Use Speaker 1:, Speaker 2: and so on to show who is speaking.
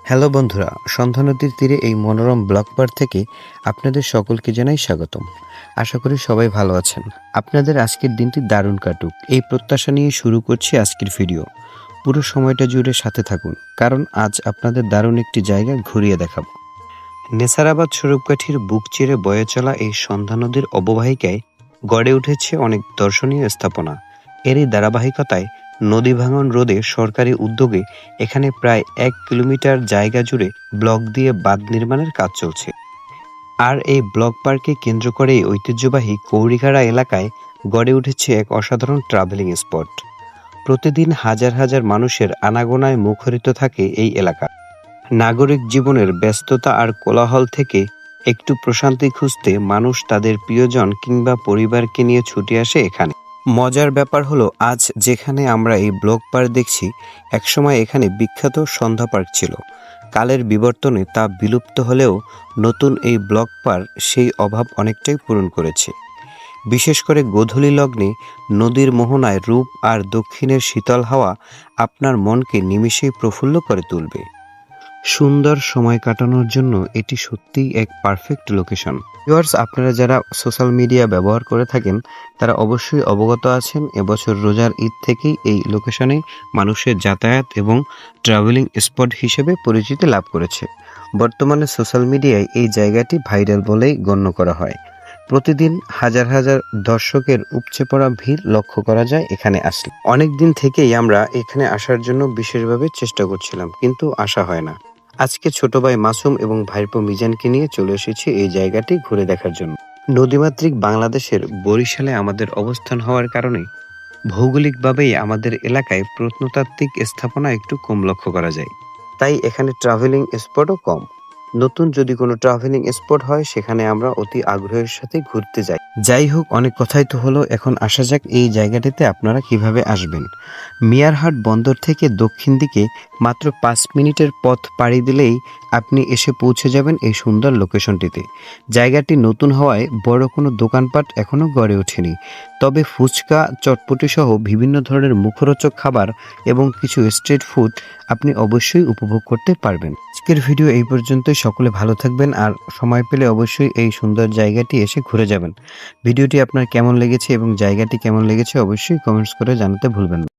Speaker 1: Hello বন্ধুরা, সন্ধ্যা নদীর তীরে এই মনোরম ব্লক পার থেকে আপনাদের সকলকে জানাই স্বাগতম। আশা করি সবাই ভালো আছেন। আপনাদের আজকের দিনটি দারুণ কাটুক এই প্রত্যাশা নিয়ে শুরু করছি আজকের ভিডিও। পুরো সময়টা জুড়ে সাথে থাকুন, কারণ আজ আপনাদের দারুণ একটি জায়গা ঘুরিয়ে দেখাবো। নেসারাবাদ স্বরূপকাঠির বুক চিরে বয়ে চলা এই সন্ধ্যা নদীর অববাহিকায় গড়ে উঠেছে অনেক দর্শনীয় স্থাপনা। এরই ধারাবাহিকতায় নদী ভাঙন রোধে সরকারি উদ্যোগে এখানে প্রায় 1 কিলোমিটার জায়গা জুড়ে ব্লক দিয়ে বাঁধ নির্মাণের কাজ চলছে। আর এই ব্লক পার্ককে কেন্দ্র করে ঐতিহ্যবাহী কৌড়িঘাড়া এলাকায় গড়ে উঠেছে এক অসাধারণ ট্রাভেলিং স্পট। প্রতিদিন হাজার হাজার মানুষের আনাগোনায় মুখরিত থাকে এই এলাকা। নাগরিক জীবনের ব্যস্ততা আর কোলাহল থেকে একটু প্রশান্তি খুঁজতে মানুষ তাদের প্রিয়জন কিংবা পরিবারকে নিয়ে ছুটে আসে এখানে। মজার ব্যাপার হলো, আজ যেখানে আমরা এই ব্লক পার্ক দেখছি, একসময় এখানে বিখ্যাত সন্ধ্যা পার্ক ছিল। কালের বিবর্তনে তা বিলুপ্ত হলেও নতুন এই ব্লক পার্ক সেই অভাব অনেকটাই পূরণ করেছে। বিশেষ করে গোধূলি লগ্নে নদীর মোহনায় রূপ আর দক্ষিণের শীতল হাওয়া আপনার মনকে নিমেষেই প্রফুল্ল করে তুলবে। সুন্দর সময় কাটানোর জন্য এটি সত্যিই এক পারফেক্ট লোকেশন। ভিউয়ার্স, আপনারা যারা সোশ্যাল মিডিয়া ব্যবহার করে থাকেন তারা অবশ্যই অবগত আছেন, এবছর রোজার ঈদ থেকেই এই লোকেশনে মানুষের যাতায়াত এবং ট্রাভেলিং স্পট হিসেবে পরিচিতি লাভ করেছে। বর্তমানে সোশ্যাল মিডিয়ায় এই জায়গাটি ভাইরাল বলেই গণ্য করা হয়। প্রতিদিন হাজার হাজার দর্শকের উপচে পড়া ভিড় লক্ষ্য করা যায় এখানে আসলে। অনেক দিন থেকেই আমরা এখানে আসার জন্য বিশেষভাবে চেষ্টা করছিলাম, কিন্তু আসা হয় না। আজকে ছোট ভাই মাসুম এবং ভাইপো মিজানকে নিয়ে চলে এসেছি এই জায়গাটি ঘুরে দেখার জন্য। নদীমাতৃক বাংলাদেশের বরিশালে আমাদের অবস্থান হওয়ার কারণে ভৌগোলিকভাবেই আমাদের এলাকায় প্রত্নতাত্ত্বিক স্থাপনা একটু কম লক্ষ্য করা যায়, তাই এখানে ট্রাভেলিং স্পটও কম। নতুন যদি কোনো ট্রাভেলিং স্পট হয় সেখানে আমরা অতি আগ্রহের সাথে ঘুরতে যাই। যাই হোক, অনেক কথাই তো হলো, এখন আসা যাক এই জায়গাটিতে আপনারা কিভাবে আসবেন। মিয়ারহাট বন্দর থেকে দক্ষিণ দিকে মাত্র 5 মিনিটের পথ পাড়ি দিলেই আপনি এসে পৌঁছে যাবেন এই সুন্দর লোকেশনটিতে। জায়গাটি নতুন হওয়ায় বড় কোনো দোকানপাট এখনো গড়ে ওঠেনি, তবে ফুচকা, চটপটি সহ বিভিন্ন ধরনের মুখরোচক খাবার এবং কিছু স্ট্রিট ফুড আপনি অবশ্যই উপভোগ করতে পারবেন। আজকের ভিডিও এই পর্যন্তই। সকলে ভালো থাকবেন, আর সময় পেলে অবশ্যই এই সুন্দর জায়গাটি এসে ঘুরে যাবেন। ভিডিওটি আপনার কেমন লেগেছে এবং জায়গাটি কেমন লেগেছে অবশ্যই কমেন্টস করে জানাতে ভুলবেন না।